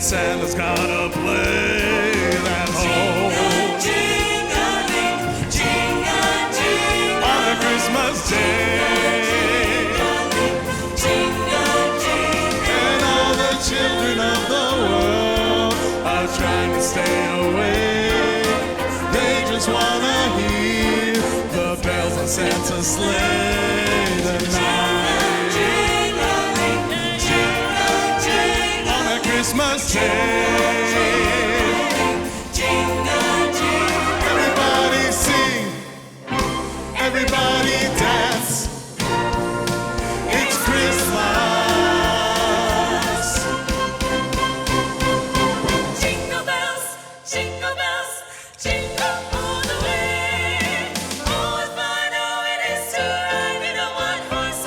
Santa's gotta play that whole Jing-a-ling, jing-a-jing, on a Christmas day. And all the children of the world are trying to stay awake. They just wanna hear the bells on Santa's sleigh tonight. On a Christmas day. Everybody sing, everybody dance. It's Christmas. Jingle bells, jingle all the way. Oh, what fun, oh, it is to ride in a one-horse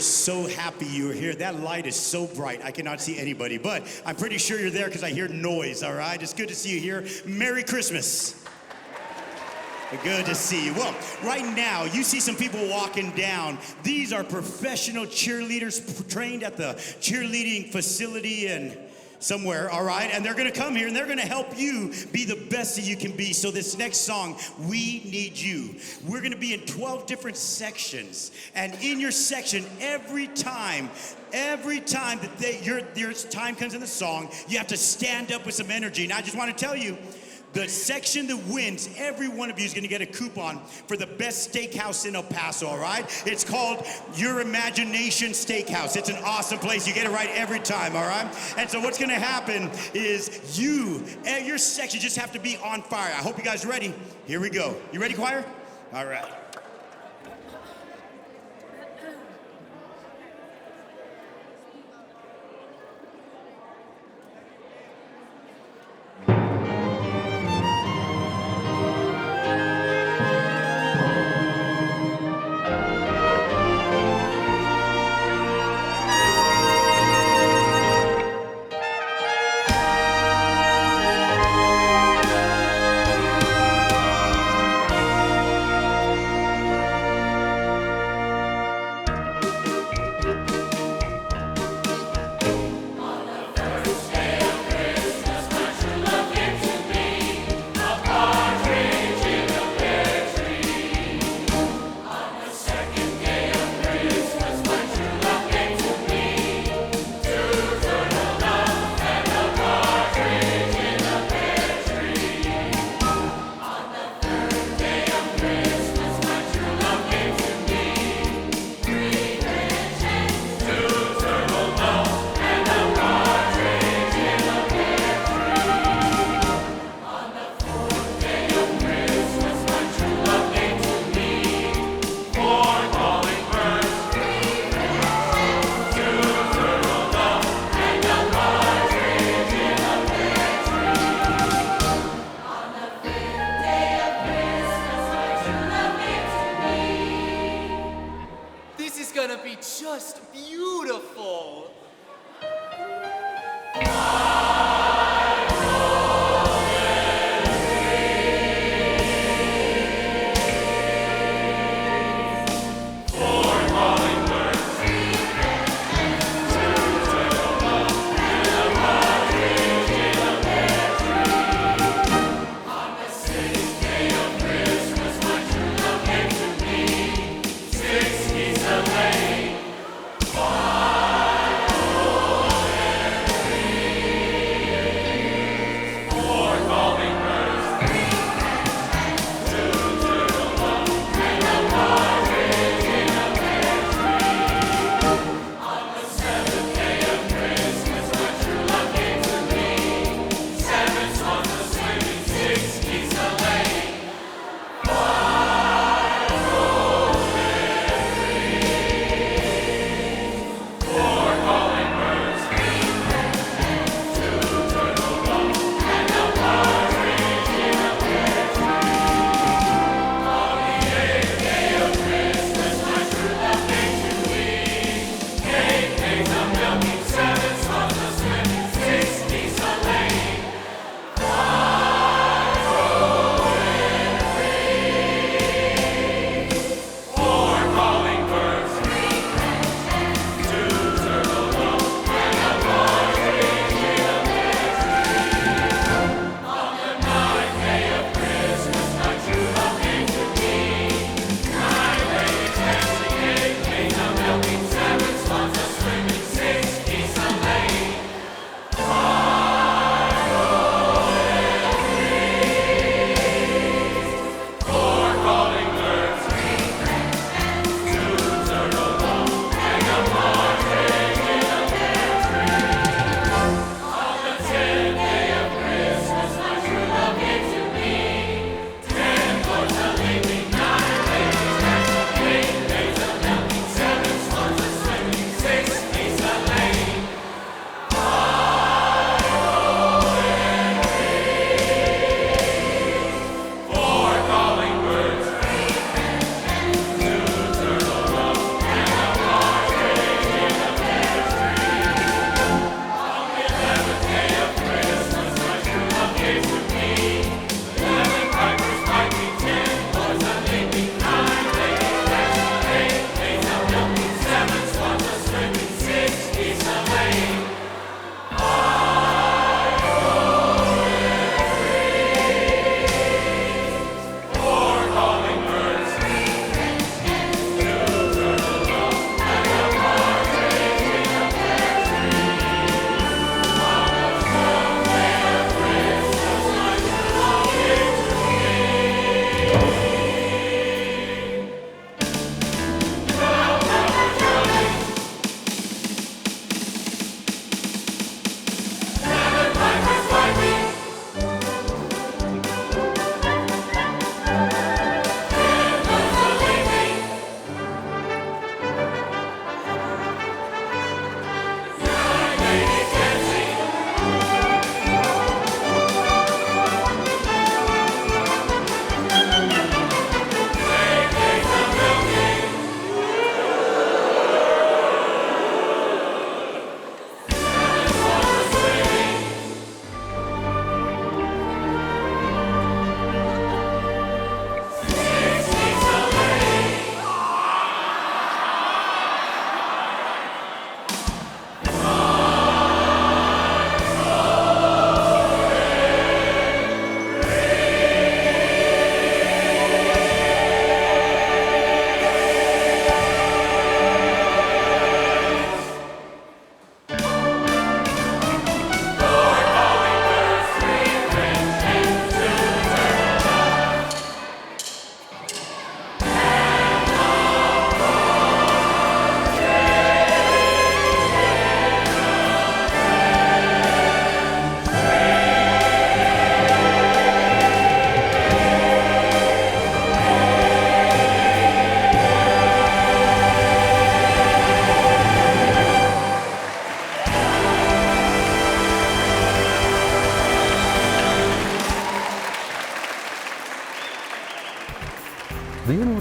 so happy you are here. That light is so bright, I cannot see anybody, but I'm pretty sure you're there because I hear noise, all right? It's good to see you here. Merry Christmas. Good to see you. Well, right now, you see some people walking down. These are professional cheerleaders trained at the cheerleading facility and somewhere, all right? And they're gonna come here and they're gonna help you be the best that you can be. So this next song, We Need You. We're gonna be in 12 different sections. And in your section, every time that your time comes in the song, you have to stand up with some energy. And I just wanna tell you, the section that wins, every one of you is gonna get a coupon for the best steakhouse in El Paso, all right? It's called Your Imagination Steakhouse. It's an awesome place. You get it right every time, all right? And so what's gonna happen is your section just have to be on fire. I hope you guys are ready. Here we go. You ready, choir? All right.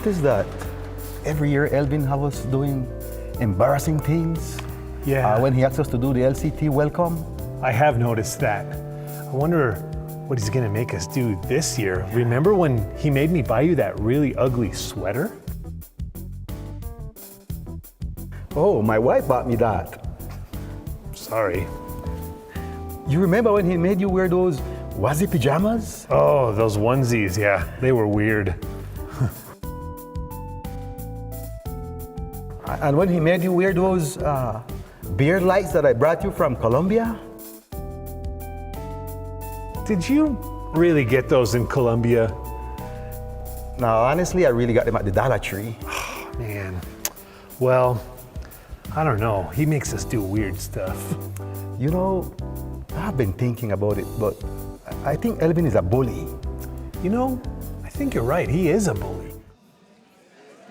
noticed that every year Elvin have us doing embarrassing things? Yeah. When he asked us to do the LCT welcome? I have noticed that. I wonder what he's gonna make us do this year. Remember when he made me buy you that really ugly sweater? Oh, my wife bought me that. Sorry. You remember when he made you wear those wazi pajamas? Oh, those onesies, yeah, they were weird. And when he made you wear those beard lights that I brought you from Colombia? Did you really get those in Colombia? No, honestly, I really got them at the Dollar Tree. Man, well, I don't know. He makes us do weird stuff. You know, I've been thinking about it, but I think Elvin is a bully. You know, I think you're right. He is a bully.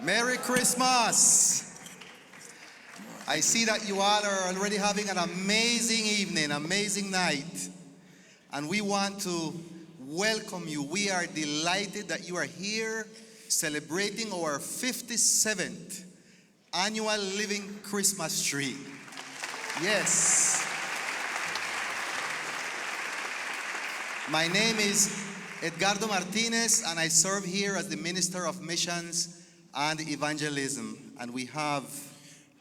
Merry Christmas! I see that you all are already having an amazing evening, amazing night. And we want to welcome you. We are delighted that you are here celebrating our 57th annual Living Christmas Tree. Yes. My name is Edgardo Martinez, and I serve here as the Minister of Missions and Evangelism. And we have...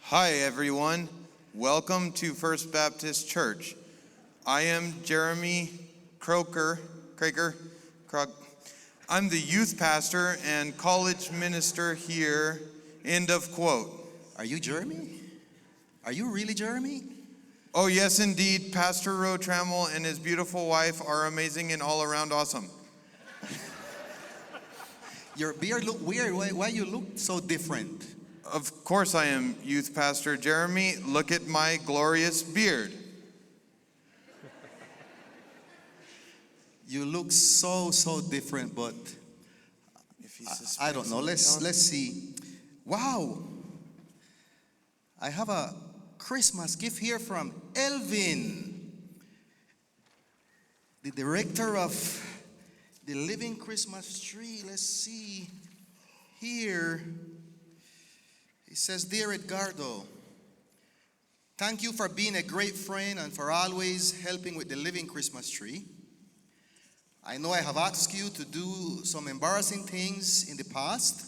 Hi, everyone. Welcome to First Baptist Church. I am Jeremy Croker. I'm the youth pastor and college minister here. End of quote. Are you Jeremy? Are you really Jeremy? Oh, yes, indeed. Pastor Ro Trammell and his beautiful wife are amazing and all around awesome. Your beard look weird. Why you look so different? Of course I am youth pastor Jeremy. Look at my glorious beard. You look so different, but I don't know. Let's see. Wow. I have a Christmas gift here from Elvin, the director of the Living Christmas Tree. Let's see here. It says, Dear Edgardo, thank you for being a great friend and for always helping with the Living Christmas Tree. I know I have asked you to do some embarrassing things in the past.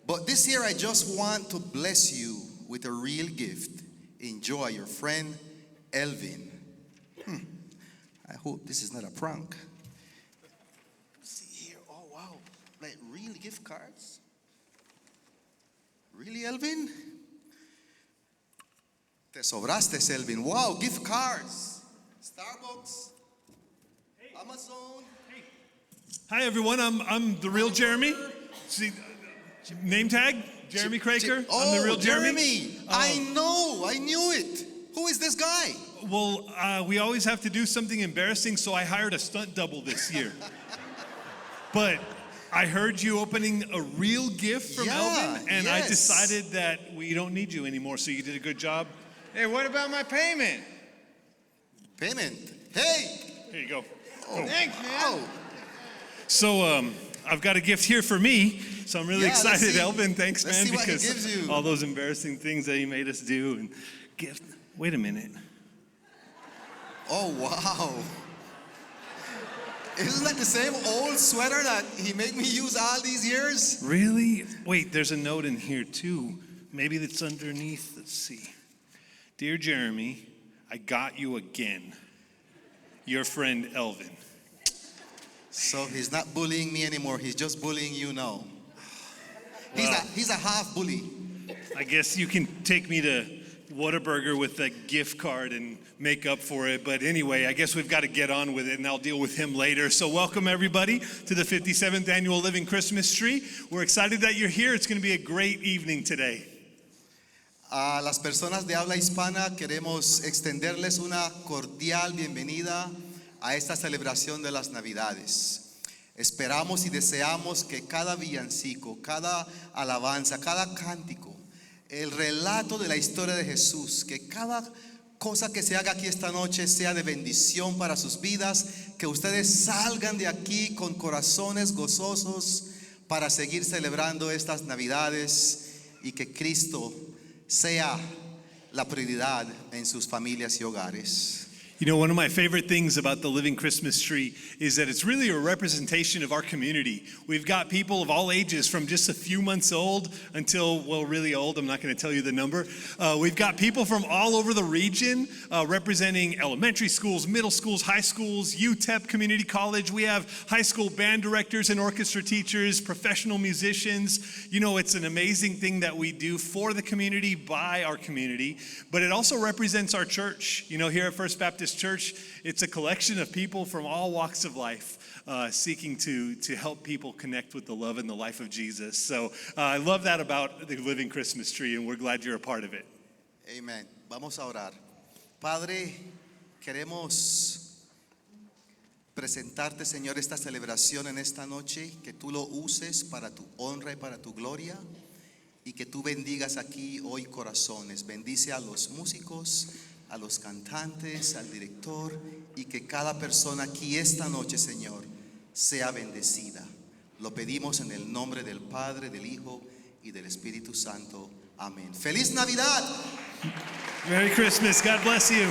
But this year I just want to bless you with a real gift. Enjoy, your friend Elvin. I hope this is not a prank. See here, oh wow, like real gift cards? Really, Elvin? Te sobraste, Elvin. Wow, gift cards. Starbucks, Amazon. Hi, everyone. I'm the real Jeremy. See, name tag, Jeremy Craker. I'm the real Jeremy. I know. I knew it. Who is this guy? Well, we always have to do something embarrassing, so I hired a stunt double this year. But I heard you opening a real gift from Elvin, and I decided that we don't need you anymore, so you did a good job. Hey, what about my payment? Payment. Hey. Here you go. Oh. Thanks, man. Oh. So I've got a gift here for me, so I'm really excited, Elvin. Thanks, Let's man, see what he because gives you. all those embarrassing things that you made us do and gift. Wait a minute. Oh, wow. Isn't that the same old sweater that he made me use all these years? Really? Wait, there's a note in here too. Maybe that's underneath. Let's see. Dear Jeremy, I got you again. Your friend Elvin. So he's not bullying me anymore. He's just bullying you now. Well, He's a half bully. I guess you can take me to Whataburger with a gift card and make up for it. But anyway, I guess we've got to get on with it, and I'll deal with him later. So welcome, everybody, to the 57th Annual Living Christmas Tree. We're excited that you're here. It's going to be a great evening today. A las personas de habla hispana queremos extenderles una cordial bienvenida a esta celebración de las Navidades. Esperamos y deseamos que cada villancico, cada alabanza, cada cántico, el relato de la historia de Jesús, que cada cosa que se haga aquí esta noche sea de bendición para sus vidas, que ustedes salgan de aquí con corazones gozosos para seguir celebrando estas Navidades y que Cristo sea la prioridad en sus familias y hogares. You know, one of my favorite things about the Living Christmas Tree is that it's really a representation of our community. We've got people of all ages from just a few months old until, well, really old. I'm not going to tell you the number. We've got people from all over the region representing elementary schools, middle schools, high schools, UTEP Community College. We have high school band directors and orchestra teachers, professional musicians. You know, it's an amazing thing that we do for the community, by our community, but it also represents our church. You know, here at First Baptist Church, it's a collection of people from all walks of life seeking to help people connect with the love and the life of Jesus. So I love that about the Living Christmas Tree, and we're glad you're a part of it. Amén. Vamos a orar. Padre, queremos presentarte, Señor, esta celebración en esta noche, que tú lo uses para tu honra y para tu gloria, y que tú bendigas aquí hoy corazones. Bendice a los músicos, a los cantantes, al director, y que cada persona aquí esta noche, Señor, sea bendecida. Lo pedimos en el nombre del Padre, del Hijo y del Espíritu Santo. Amén. ¡Feliz Navidad! Merry Christmas. God bless you.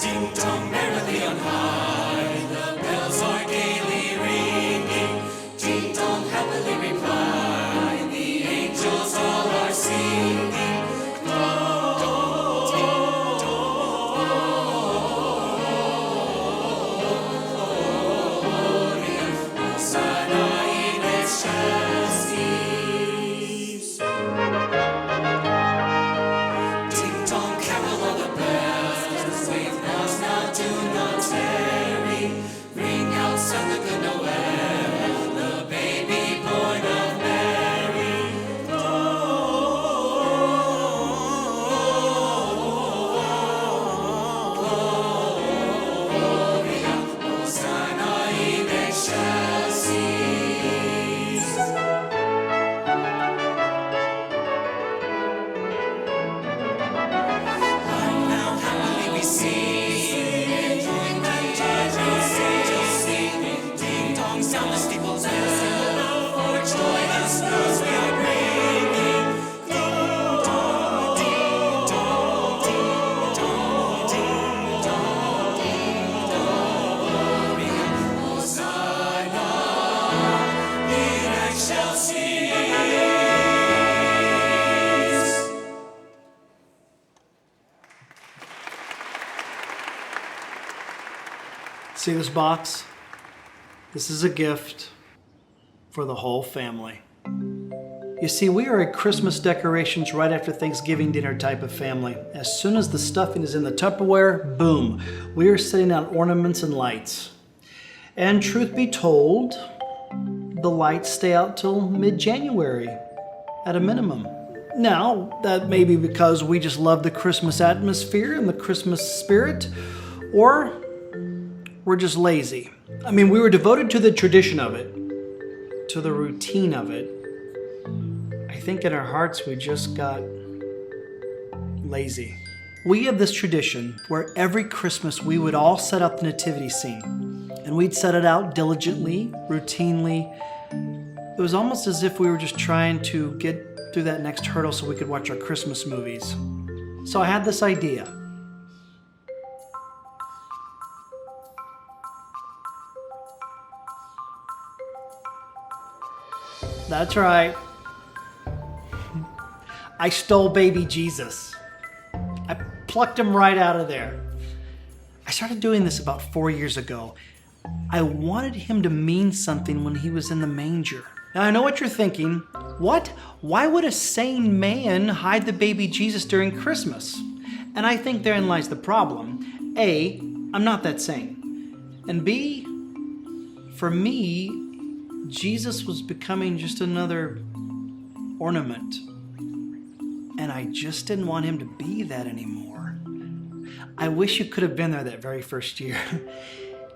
Ding dong merrily on high, the bells are gaily ringing. Ding dong happily reply, the angels all are singing. Gloria, Hosanna in excelsis. Ding dong carol all the bells, wave bells now do not tarry. Ring out, sound the good Noel, the baby born of Mary. Gloria, Hosanna in excelsis. Now happily we sing, join the angels sing. Ding dong sound the steeple bell, for joy and snows we are bringing. Ding dong, ding dong, ding dong, ding dong, ding dong. Gloria, Hosanna in excelsis. See this box? This is a gift for the whole family. You see, we are a Christmas decorations right after Thanksgiving dinner type of family. As soon as the stuffing is in the Tupperware, boom, we are setting out ornaments and lights. And truth be told, the lights stay out till mid-January at a minimum. Now, that may be because we just love the Christmas atmosphere and the Christmas spirit, or we're just lazy. I mean, we were devoted to the tradition of it, to the routine of it. I think in our hearts we just got lazy. We have this tradition where every Christmas we would all set up the nativity scene, and we'd set it out diligently, routinely. It was almost as if we were just trying to get through that next hurdle so we could watch our Christmas movies. So I had this idea. That's right. I stole baby Jesus. I plucked him right out of there. I started doing this about 4 years ago. I wanted him to mean something when he was in the manger. Now I know what you're thinking. What? Why would a sane man hide the baby Jesus during Christmas? And I think therein lies the problem. A, I'm not that sane. And B, for me, Jesus was becoming just another ornament. And I just didn't want him to be that anymore. I wish you could have been there that very first year.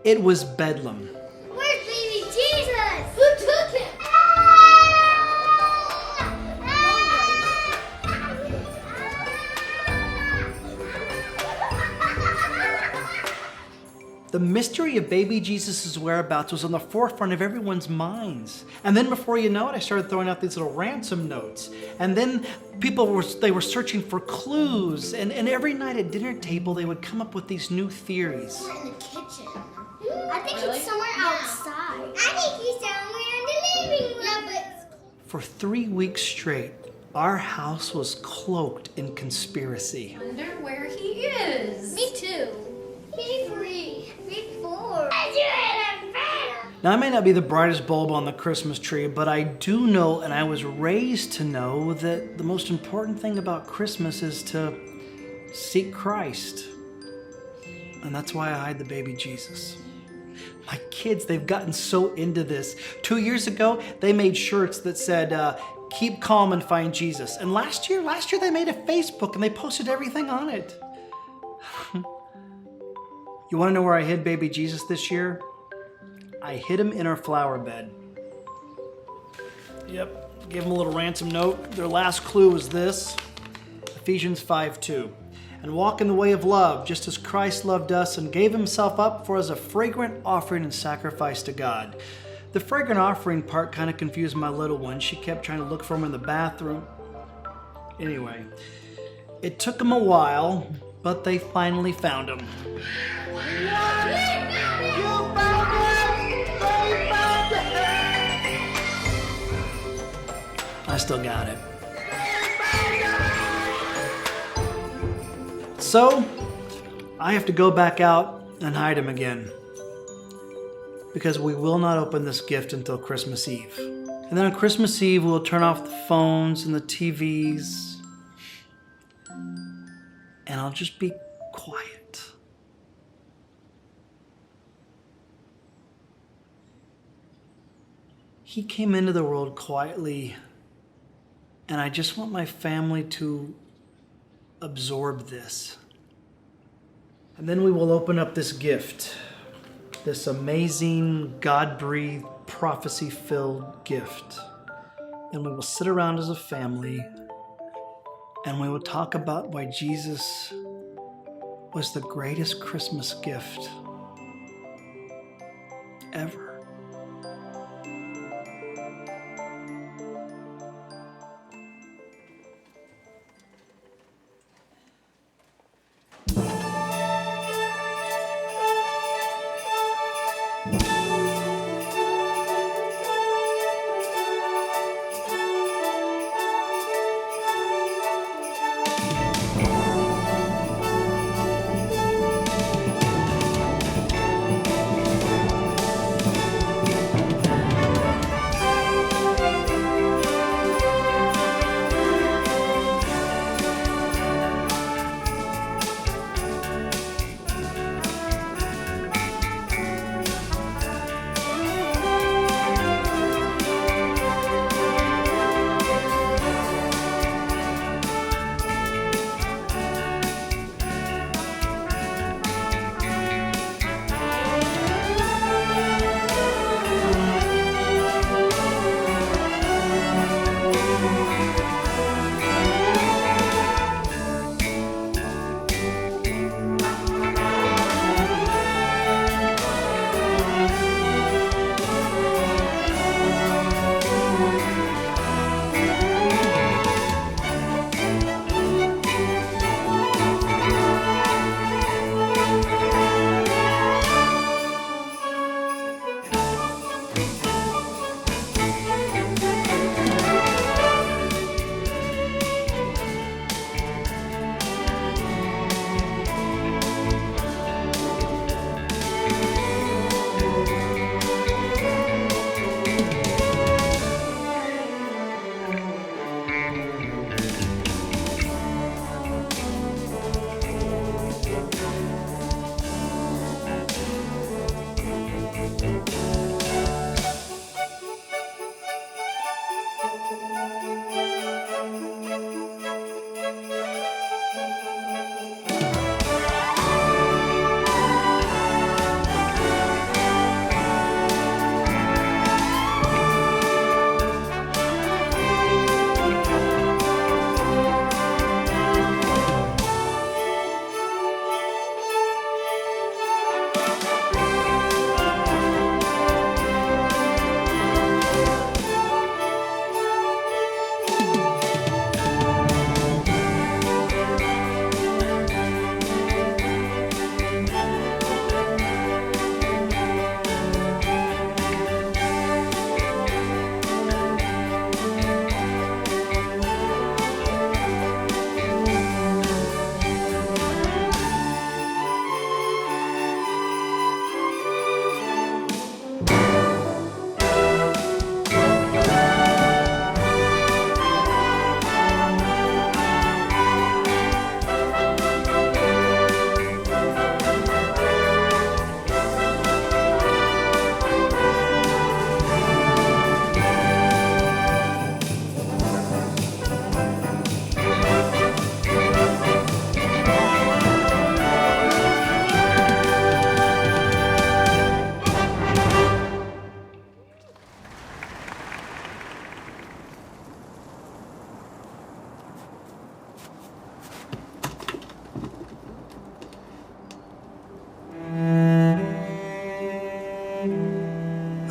It was bedlam. Where's baby Jesus? Who took him? The mystery of baby Jesus' whereabouts was on the forefront of everyone's minds. And then before you know it, I started throwing out these little ransom notes. And then they were searching for clues. And every night at dinner table, they would come up with these new theories. In the kitchen. I think he's somewhere outside. I think he's somewhere in the living room. Yeah, but For 3 weeks straight, our house was cloaked in conspiracy. Wonder where he is. me too. He's 3. He's 4. Now, I may not be the brightest bulb on the Christmas tree, but I do know, and I was raised to know, that the most important thing about Christmas is to seek Christ. And that's why I hide the baby Jesus. My kids, they've gotten so into this. 2 years ago, they made shirts that said, keep calm and find Jesus. And last year they made a Facebook and they posted everything on it. You want to know where I hid baby Jesus this year? I hid him in our flower bed. Yep, gave him a little ransom note. Their last clue was this, Ephesians 5:2. And walk in the way of love, just as Christ loved us and gave himself up for us a fragrant offering and sacrifice to God. The fragrant offering part kind of confused my little one. She kept trying to look for him in the bathroom. Anyway, it took them a while, but they finally found him. I still got it. So, I have to go back out and hide him again. Because we will not open this gift until Christmas Eve. And then on Christmas Eve, we'll turn off the phones and the TVs. And I'll just be quiet. He came into the world quietly, and I just want my family to absorb this. And then we will open up this gift, this amazing, God-breathed, prophecy-filled gift. And we will sit around as a family, and we will talk about why Jesus was the greatest Christmas gift ever.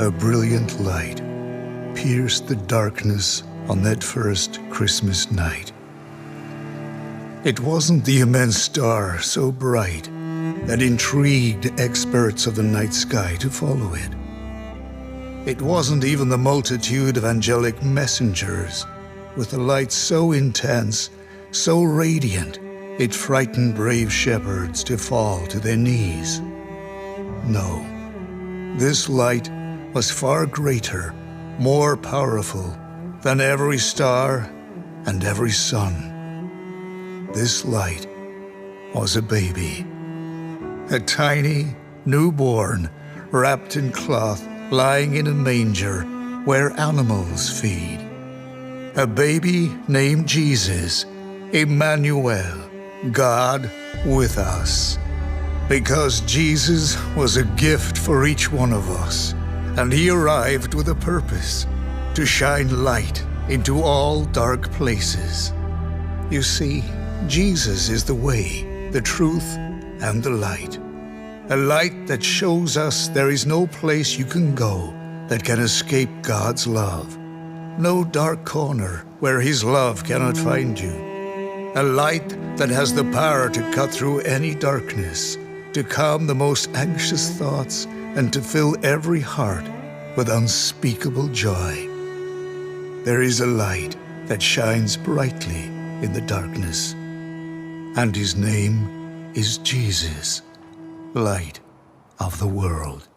a brilliant light pierced the darkness on that first Christmas night. It wasn't the immense star so bright that intrigued experts of the night sky to follow it. It wasn't even the multitude of angelic messengers with a light so intense, so radiant, it frightened brave shepherds to fall to their knees. No, this light was far greater, more powerful than every star and every sun. This light was a baby, a tiny newborn wrapped in cloth, lying in a manger where animals feed. A baby named Jesus, Emmanuel, God with us. Because Jesus was a gift for each one of us, and he arrived with a purpose, to shine light into all dark places. You see, Jesus is the way, the truth, and the light. A light that shows us there is no place you can go that can escape God's love. No dark corner where his love cannot find you. A light that has the power to cut through any darkness, to calm the most anxious thoughts, and to fill every heart with unspeakable joy. There is a light that shines brightly in the darkness, and his name is Jesus, light of the world.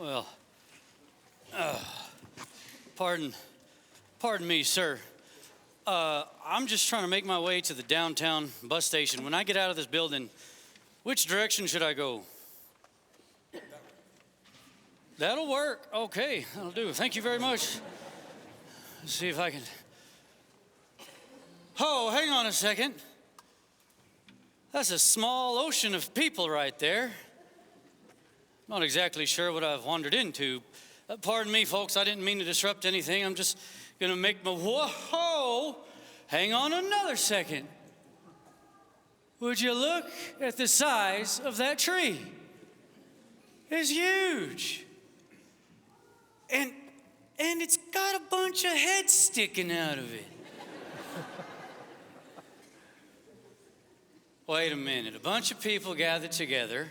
Well, pardon me, sir. I'm just trying to make my way to the downtown bus station. When I get out of this building, which direction should I go? That'll work. Okay, that'll do. Thank you very much. Let's see if I can. Oh, hang on a second. That's a small ocean of people right there. Not exactly sure what I've wandered into. Pardon me, folks, I didn't mean to disrupt anything. I'm just gonna make my, whoa, hang on another second. Would you look at the size of that tree? It's huge. And it's got a bunch of heads sticking out of it. Wait a minute, a bunch of people gathered together,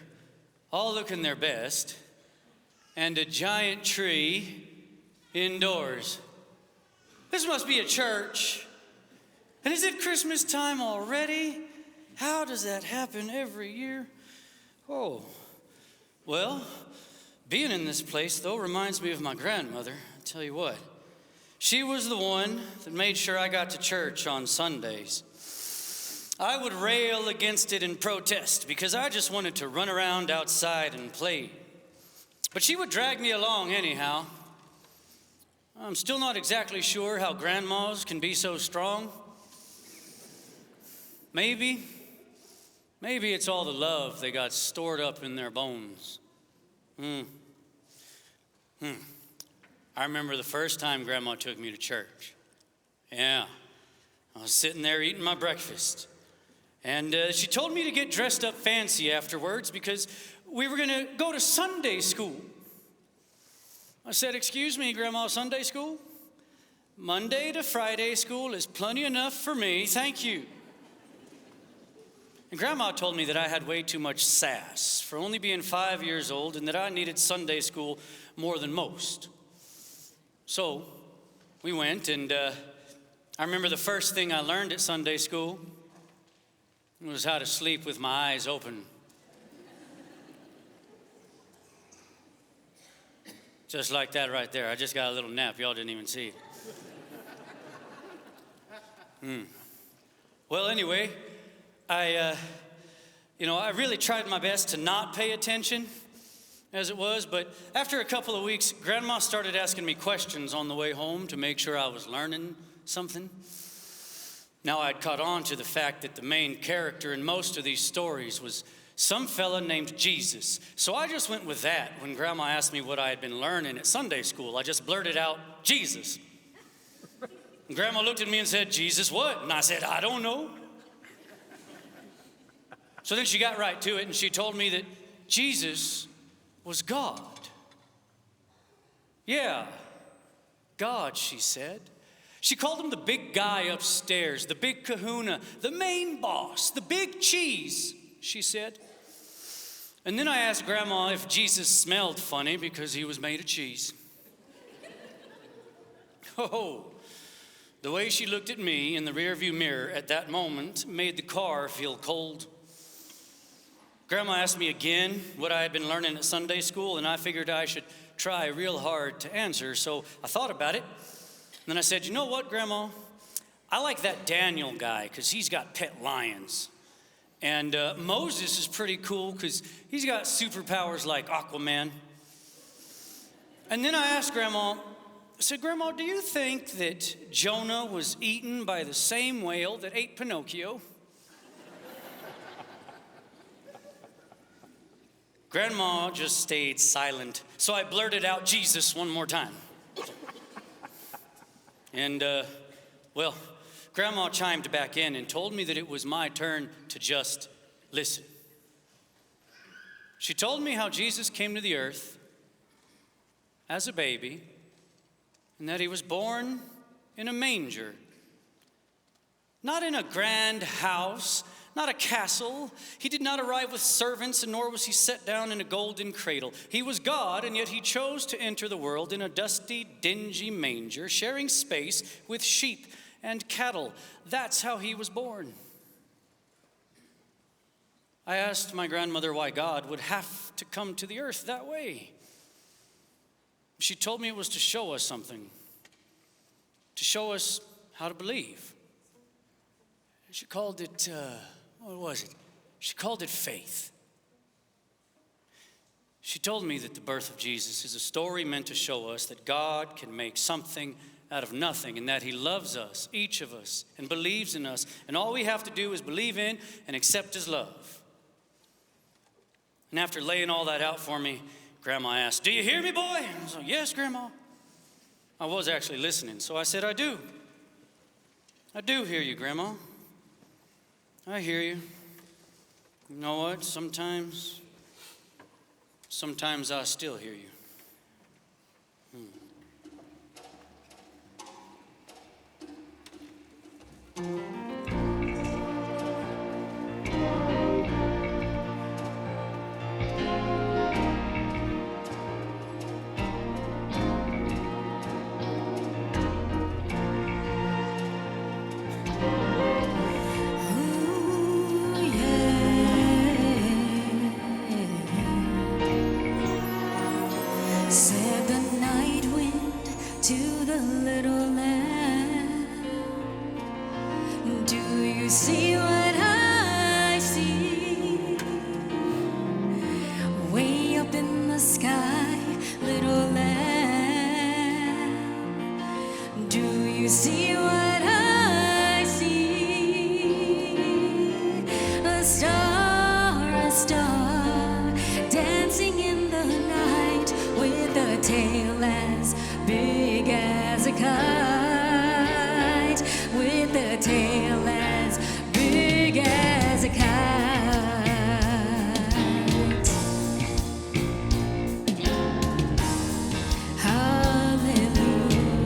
all looking their best, and a giant tree indoors. This must be a church. And is it Christmas time already? How does that happen every year? Oh, well, being in this place, though, reminds me of my grandmother. I tell you what, she was the one that made sure I got to church on Sundays. I would rail against it and protest because I just wanted to run around outside and play. But she would drag me along anyhow. I'm still not exactly sure how grandmas can be so strong. Maybe it's all the love they got stored up in their bones. I remember the first time Grandma took me to church. Yeah, I was sitting there eating my breakfast. And she told me to get dressed up fancy afterwards because we were going to go to Sunday school. I said, "Excuse me, Grandma, Sunday school? Monday to Friday school is plenty enough for me, thank you." And Grandma told me that I had way too much sass for only being 5 years old and that I needed Sunday school more than most. So we went, and I remember the first thing I learned at Sunday school was how to sleep with my eyes open. Just like that right there. I just got a little nap. Y'all didn't even see it. Well, anyway, I really tried my best to not pay attention as it was, but after a couple of weeks, Grandma started asking me questions on the way home to make sure I was learning something. Now, I'd caught on to the fact that the main character in most of these stories was some fella named Jesus. So I just went with that when Grandma asked me what I had been learning at Sunday school. I just blurted out, "Jesus." And Grandma looked at me and said, "Jesus what?" And I said, "I don't know." So then she got right to it and she told me that Jesus was God. Yeah, God, she said. She called him the big guy upstairs, the big kahuna, the main boss, the big cheese, she said. And then I asked Grandma if Jesus smelled funny because he was made of cheese. Oh, the way she looked at me in the rearview mirror at that moment made the car feel cold. Grandma asked me again what I had been learning at Sunday school, and I figured I should try real hard to answer, so I thought about it. And then I said, "You know what, Grandma? I like that Daniel guy because he's got pet lions. And Moses is pretty cool because he's got superpowers like Aquaman." And then I asked Grandma, I said, "Grandma, do you think that Jonah was eaten by the same whale that ate Pinocchio?" Grandma just stayed silent. So I blurted out Jesus one more time. And, well, Grandma chimed back in and told me that it was my turn to just listen. She told me how Jesus came to the earth as a baby and that he was born in a manger. Not in a grand house, not a castle. He did not arrive with servants, and nor was he set down in a golden cradle. He was God, and yet he chose to enter the world in a dusty, dingy manger, sharing space with sheep and cattle. That's how he was born. I asked my grandmother why God would have to come to the earth that way. She told me it was to show us something, to show us how to believe. She called it, what was it? She called it faith. She told me that the birth of Jesus is a story meant to show us that God can make something out of nothing, and that he loves us, each of us, and believes in us. And all we have to do is believe in and accept his love. And after laying all that out for me, Grandma asked, "Do you hear me, boy?" I was like, "Yes, Grandma." I was actually listening, so I said, "I do. I do hear you, Grandma. I hear you. You know what? Sometimes I still hear you." Said the night wind to the little lamb, "Do you see what I see? Way up in the sky, little lamb, do you see what I see? A star, dancing in the night, with a tail as big as a kite, with a tail as big as a kite." Hallelujah,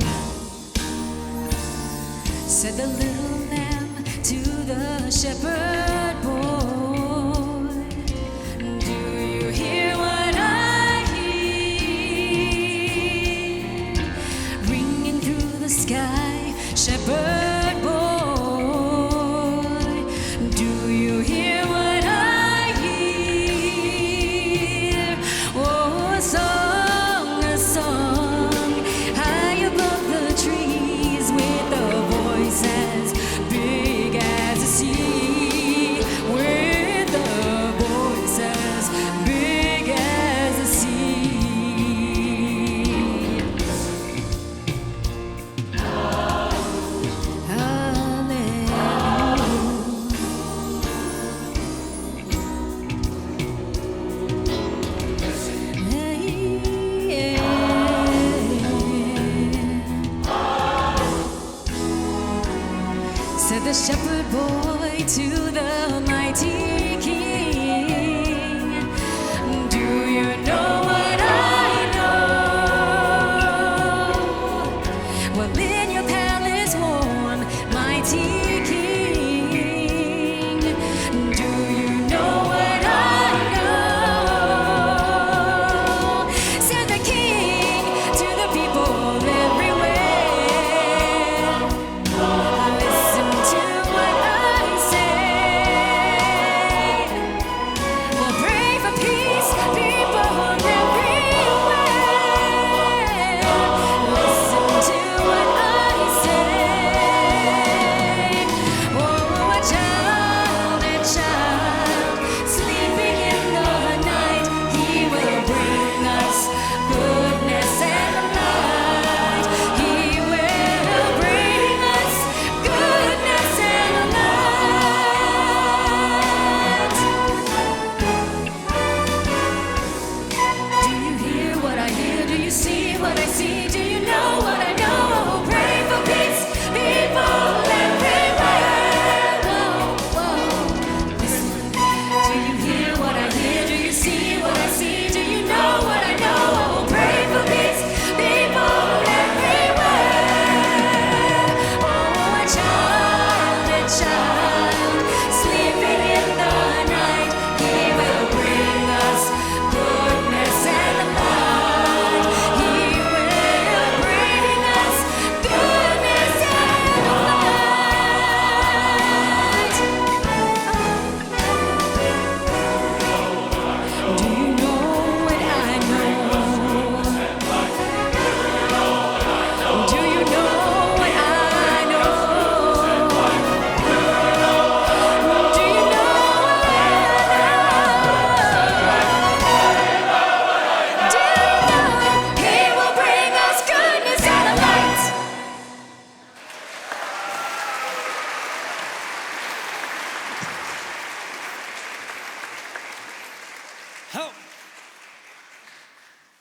said the little lamb to the shepherd boy. "Do you hear what I hear? Ringing through the sky, shepherd boy. Do you hear what I hear? Oh, a song, high above the trees, with a voice as big as the sea, with a voice as big as the sea." Said the shepherd boy to the mighty king, "Do you know what I know? Well, in your palace warm, mighty king, do you know what I know?" Said the king to the people everywhere, "Listen to what I say.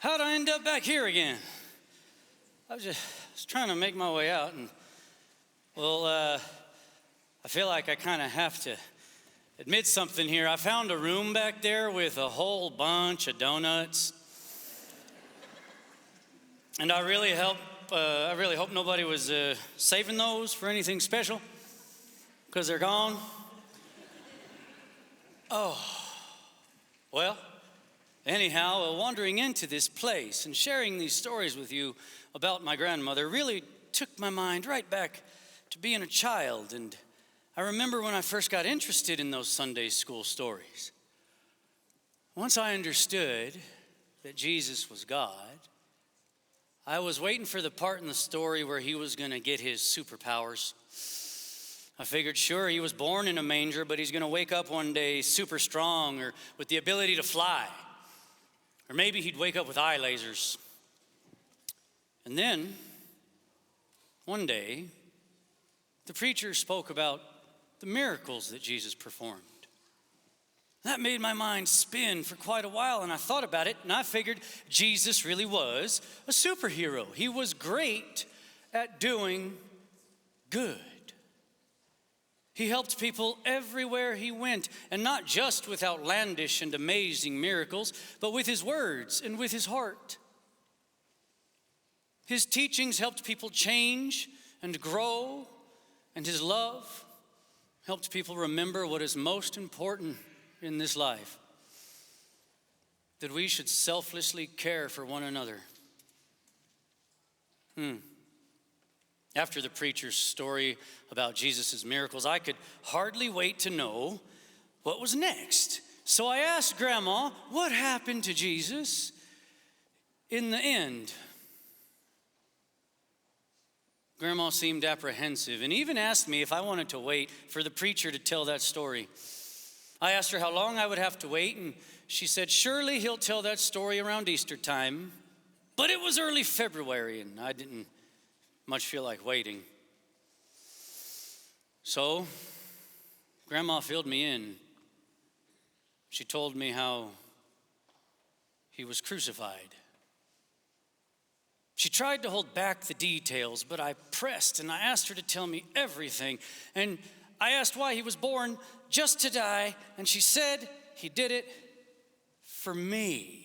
How'd I end up back here again? I was trying to make my way out, and I feel like I kind of have to admit something here. I found a room back there with a whole bunch of donuts, and I really hope nobody was saving those for anything special, because they're gone. Oh, well. Anyhow, wandering into this place and sharing these stories with you about my grandmother really took my mind right back to being a child. And I remember when I first got interested in those Sunday school stories. Once I understood that Jesus was God, I was waiting for the part in the story where he was going to get his superpowers. I figured, sure, he was born in a manger, but he's going to wake up one day super strong or with the ability to fly. Or maybe he'd wake up with eye lasers. And then, one day, the preacher spoke about the miracles that Jesus performed. That made my mind spin for quite a while, and I thought about it, and I figured Jesus really was a superhero. He was great at doing good. He helped people everywhere he went, and not just with outlandish and amazing miracles, but with his words and with his heart. His teachings helped people change and grow, and his love helped people remember what is most important in this life, that we should selflessly care for one another. After the preacher's story about Jesus' miracles, I could hardly wait to know what was next. So I asked Grandma what happened to Jesus in the end. Grandma seemed apprehensive and even asked me if I wanted to wait for the preacher to tell that story. I asked her how long I would have to wait, and she said, surely he'll tell that story around Easter time. But it was early February, and I didn't much feel like waiting. So, Grandma filled me in. She told me how he was crucified. She tried to hold back the details, but I pressed and I asked her to tell me everything. And I asked why he was born just to die, and she said he did it for me.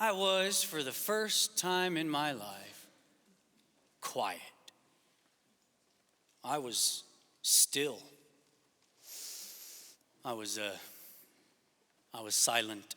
I was, for the first time in my life, quiet. I was still. I was silent.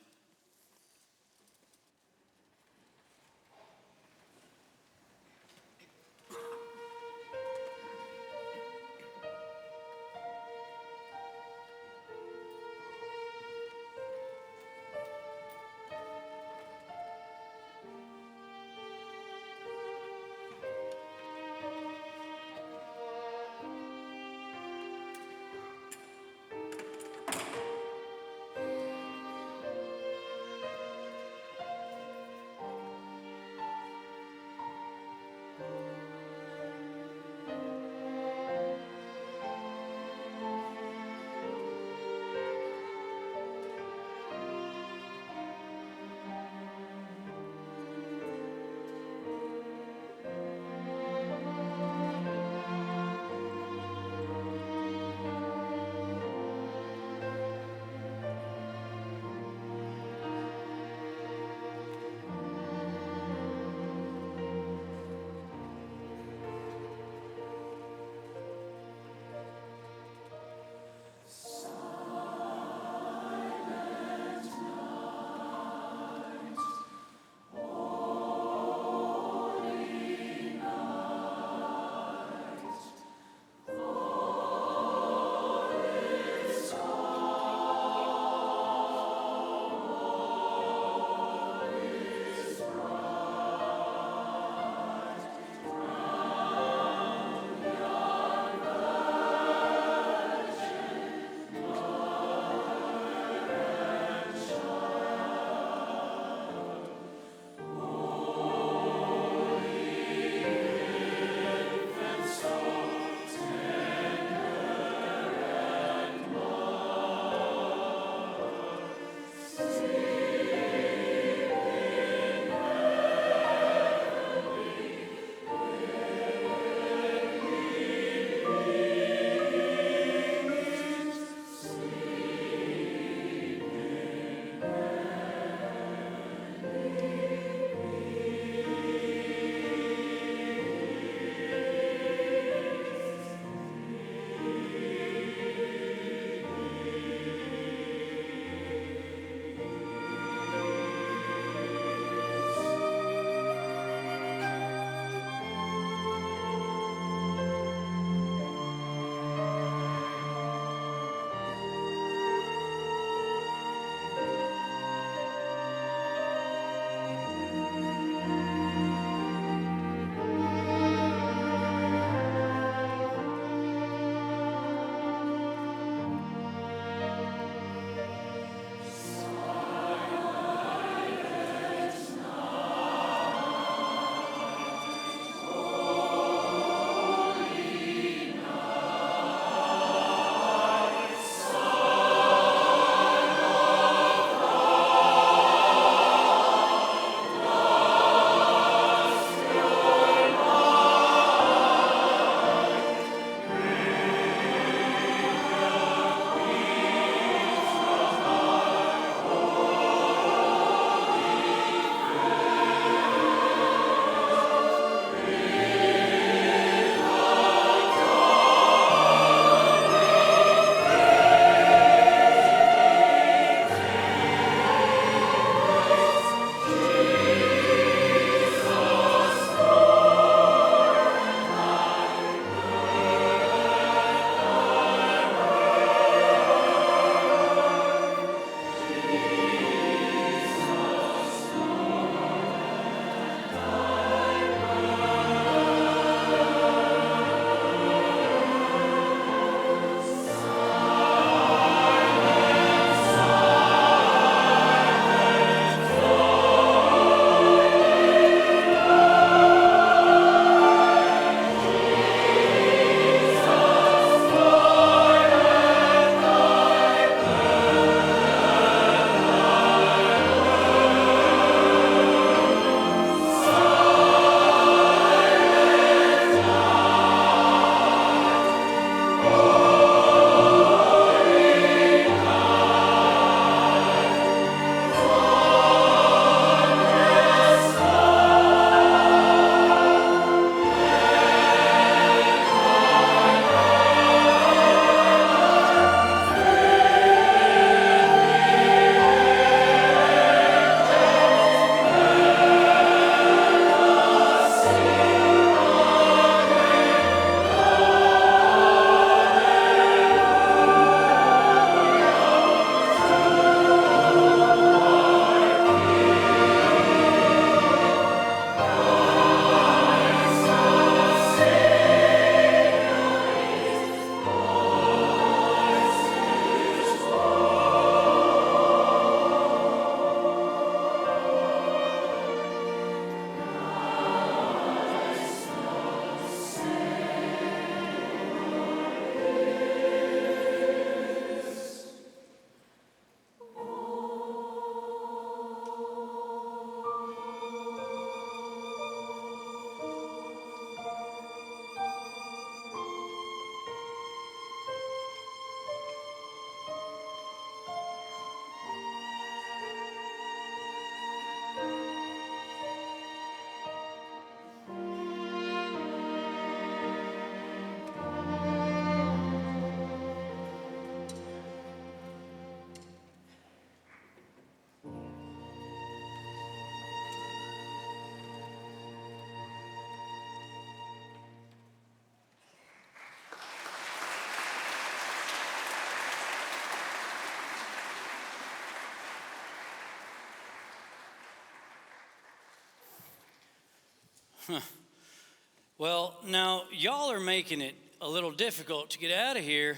Well, now, y'all are making it a little difficult to get out of here.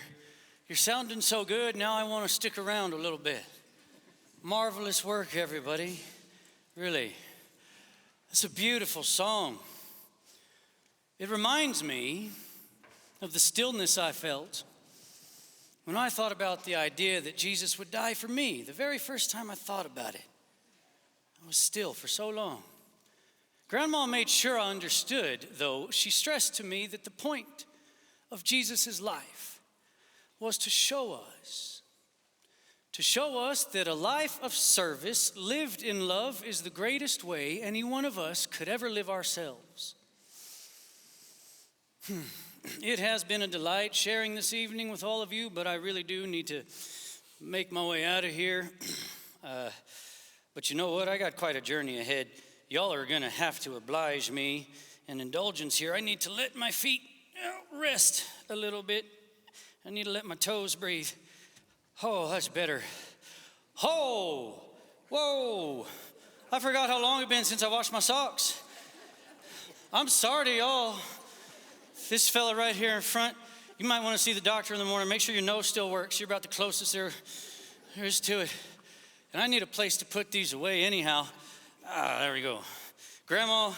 You're sounding so good, now I want to stick around a little bit. Marvelous work, everybody. Really. It's a beautiful song. It reminds me of the stillness I felt when I thought about the idea that Jesus would die for me. The very first time I thought about it, I was still for so long. Grandma made sure I understood, though. She stressed to me that the point of Jesus' life was to show us that a life of service lived in love is the greatest way any one of us could ever live ourselves. It has been a delight sharing this evening with all of you, but I really do need to make my way out of here. But you know what? I got quite a journey ahead. Y'all are gonna have to oblige me an indulgence here. I need to let my feet rest a little bit. I need to let my toes breathe. Oh, that's better. Oh, whoa. I forgot how long it's been since I washed my socks. I'm sorry to y'all. This fella right here in front, you might want to see the doctor in the morning. Make sure your nose still works. You're about the closest there is to it. And I need a place to put these away anyhow. There we go. Grandma,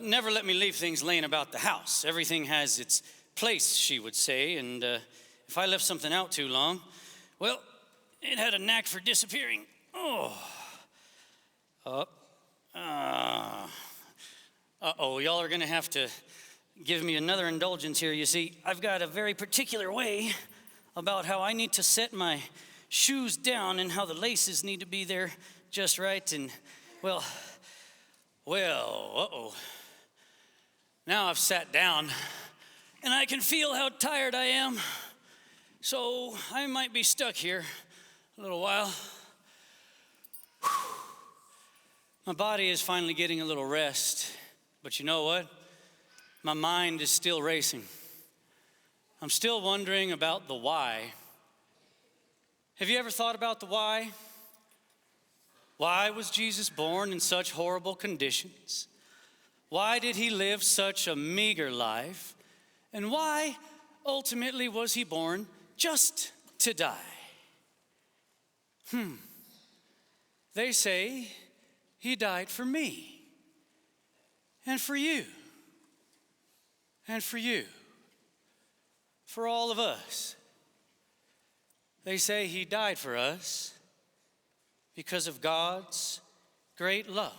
never let me leave things laying about the house. Everything has its place, she would say. And if I left something out too long, well, it had a knack for disappearing. Uh-oh, y'all are gonna have to give me another indulgence here. You see, I've got a very particular way about how I need to set my shoes down and how the laces need to be there just right. And well, now I've sat down and I can feel how tired I am. So I might be stuck here a little while. My body is finally getting a little rest, but you know what? My mind is still racing. I'm still wondering about the why. Have you ever thought about the why? Why was Jesus born in such horrible conditions? Why did he live such a meager life? And why ultimately was he born just to die? They say he died for me and for you and for you, for all of us. They say he died for us because of God's great love.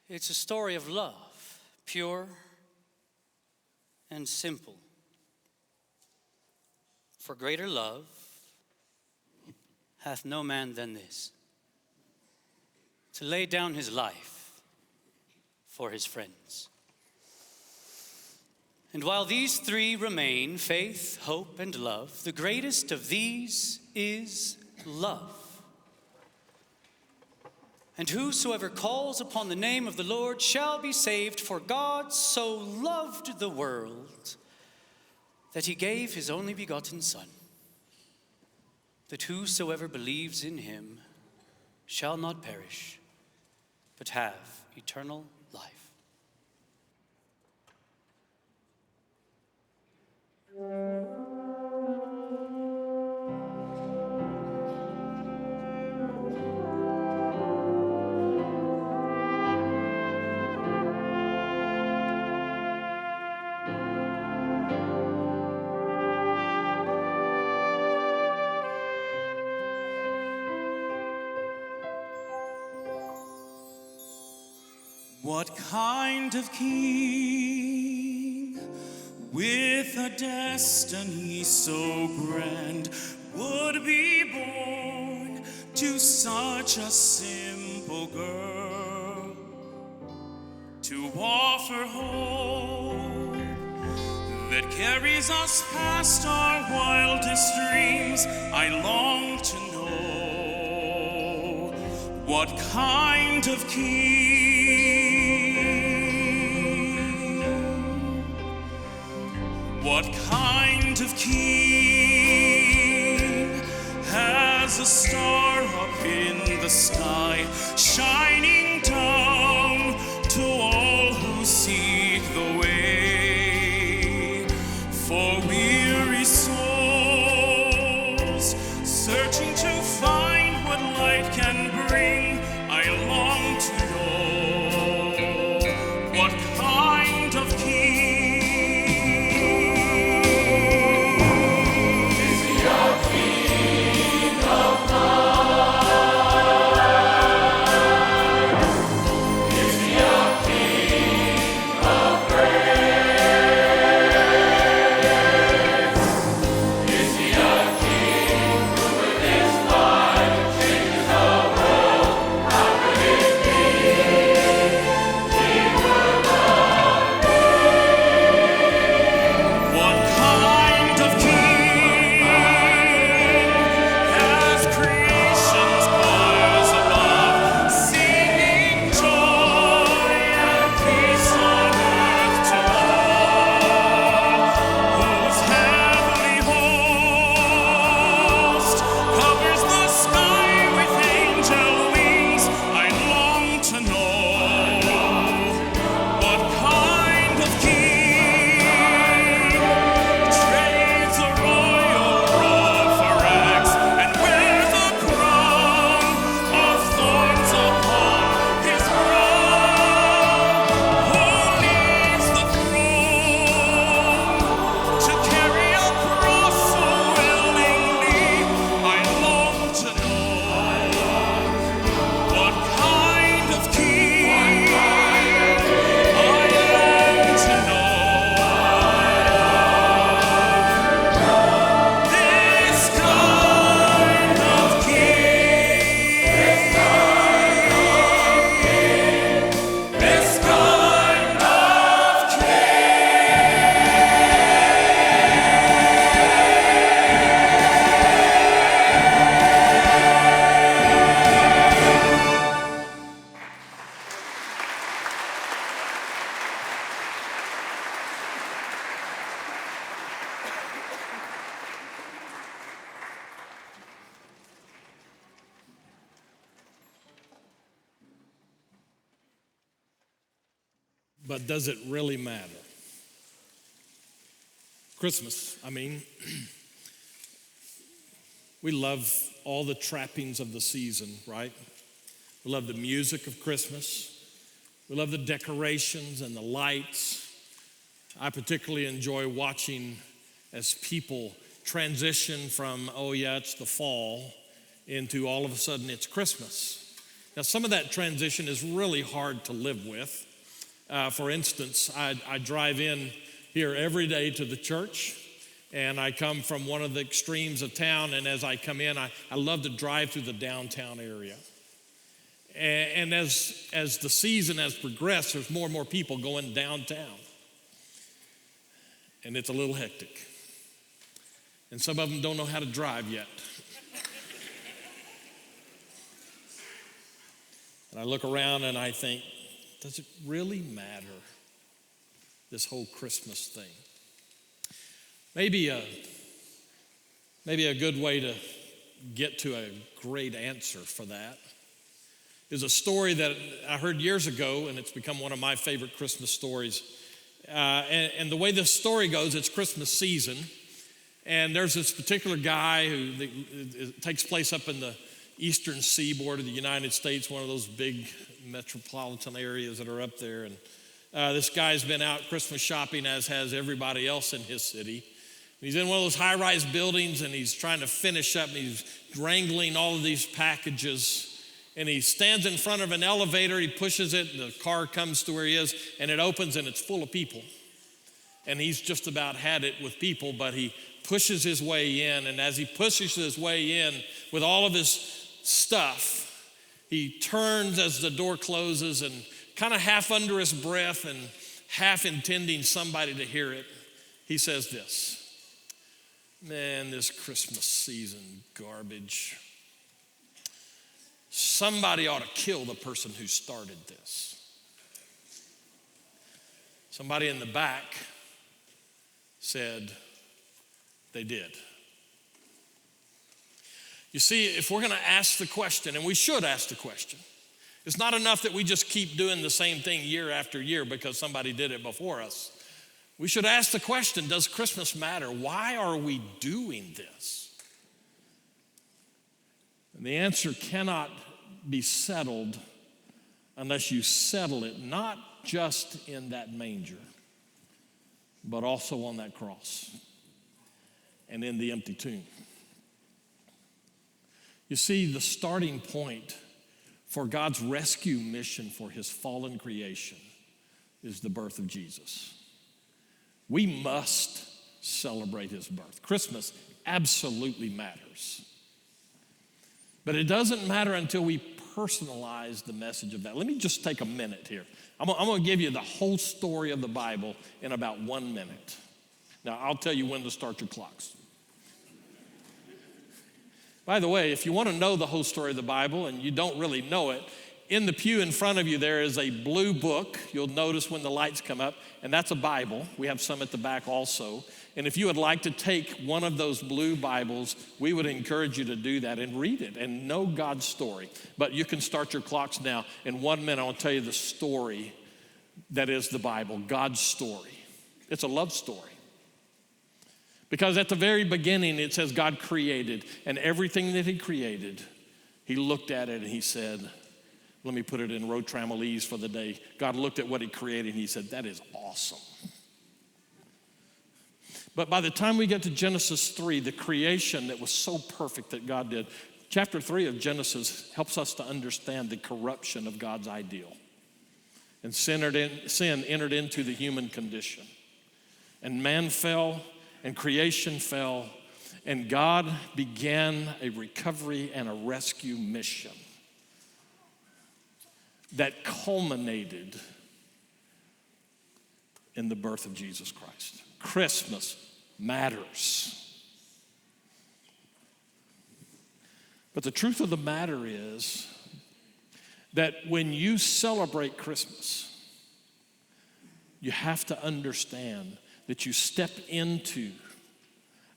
It's a story of love, pure and simple. For greater love hath no man than this, to lay down his life for his friends. And while these three remain, faith, hope, and love, the greatest of these is love. And whosoever calls upon the name of the Lord shall be saved, for God so loved the world that he gave his only begotten Son, that whosoever believes in him shall not perish, but have eternal life. What kind of king with a destiny so grand would be born to such a simple girl, to offer hope that carries us past our wildest dreams? I long to know what kind of king, what kind of king has a star up in the sky shining down to but does it really matter? Christmas, I mean, we love all the trappings of the season, right? We love the music of Christmas. We love the decorations and the lights. I particularly enjoy watching as people transition from, oh yeah, it's the fall, into all of a sudden it's Christmas. Now, some of that transition is really hard to live with. For instance, I drive in here every day to the church, and I come from one of the extremes of town, and as I come in, I love to drive through the downtown area. And as the season has progressed, there's more and more people going downtown. And it's a little hectic. And some of them don't know how to drive yet. And I look around and I think, does it really matter, this whole Christmas thing? Maybe a good way to get to a great answer for that is a story that I heard years ago, and it's become one of my favorite Christmas stories. And the way this story goes, it's Christmas season, and there's this particular guy who it takes place up in the eastern seaboard of the United States, one of those big metropolitan areas that are up there. And this guy's been out Christmas shopping, as has everybody else in his city. He's in one of those high-rise buildings, and he's trying to finish up, and he's wrangling all of these packages. And he stands in front of an elevator, he pushes it, and the car comes to where he is, and it opens, and it's full of people. And he's just about had it with people, but he pushes his way in, and as he pushes his way in with all of his stuff, he turns as the door closes, and kind of half under his breath and half intending somebody to hear it, he says this: "Man, this Christmas season garbage. Somebody ought to kill the person who started this." Somebody in the back said they did. You see, if we're going to ask the question, and we should ask the question, it's not enough that we just keep doing the same thing year after year because somebody did it before us. We should ask the question, does Christmas matter? Why are we doing this? And the answer cannot be settled unless you settle it, not just in that manger, but also on that cross and in the empty tomb. You see, the starting point for God's rescue mission for his fallen creation is the birth of Jesus. We must celebrate his birth. Christmas absolutely matters. But it doesn't matter until we personalize the message of that. Let me just take a minute here. I'm going to give you the whole story of the Bible in about 1 minute. Now, I'll tell you when to start your clocks. By the way, if you want to know the whole story of the Bible and you don't really know it, in the pew in front of you there is a blue book. You'll notice when the lights come up, and that's a Bible. We have some at the back also. And if you would like to take one of those blue Bibles, we would encourage you to do that and read it and know God's story. But you can start your clocks now. In 1 minute, I'll tell you the story that is the Bible, God's story. It's a love story. Because at the very beginning, it says God created, and everything that he created, he looked at it and he said, let me put it in road tramolese for the day. God looked at what he created and he said, that is awesome. But by the time we get to Genesis 3, the creation that was so perfect that God did, chapter 3 of Genesis helps us to understand the corruption of God's ideal. And sin entered into the human condition. And man fell, and creation fell, and God began a recovery and a rescue mission that culminated in the birth of Jesus Christ. Christmas matters. But the truth of the matter is that when you celebrate Christmas, you have to understand that you step into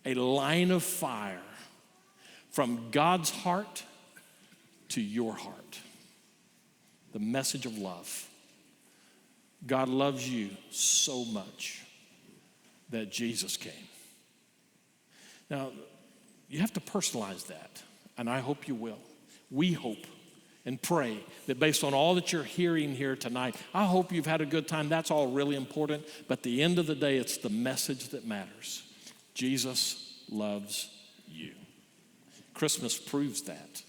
a line of fire from God's heart to your heart. The message of love. God loves you so much that Jesus came. Now, you have to personalize that, and I hope you will. We hope and pray that based on all that you're hearing here tonight, I hope you've had a good time. That's all really important, but at the end of the day, it's the message that matters. Jesus loves you. Christmas proves that.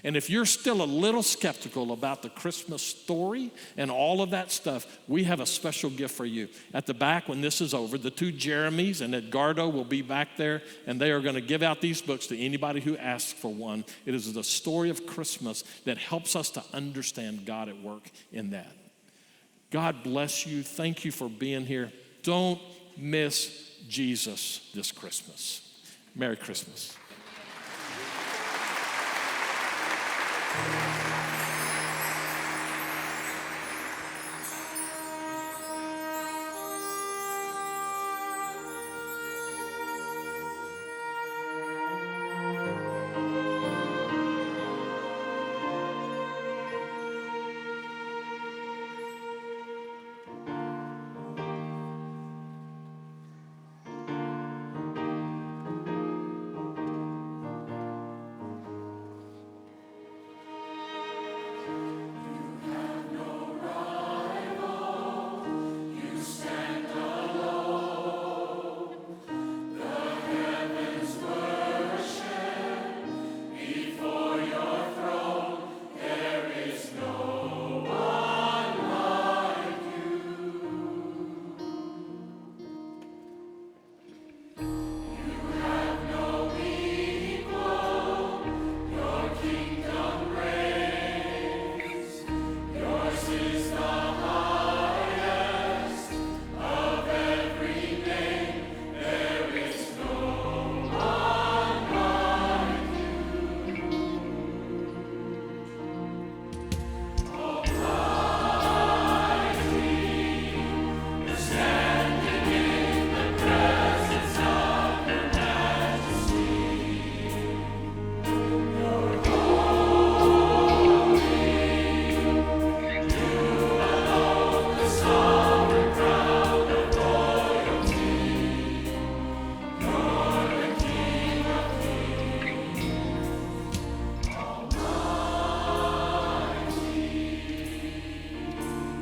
And if you're still a little skeptical about the Christmas story and all of that stuff, we have a special gift for you. At the back, when this is over, the two Jeremys and Edgardo will be back there, and they are going to give out these books to anybody who asks for one. It is the story of Christmas that helps us to understand God at work in that. God bless you. Thank you for being here. Don't miss Jesus this Christmas. Merry Christmas.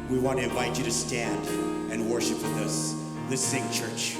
We want to invite you to stand and worship with us. Let's sing, church.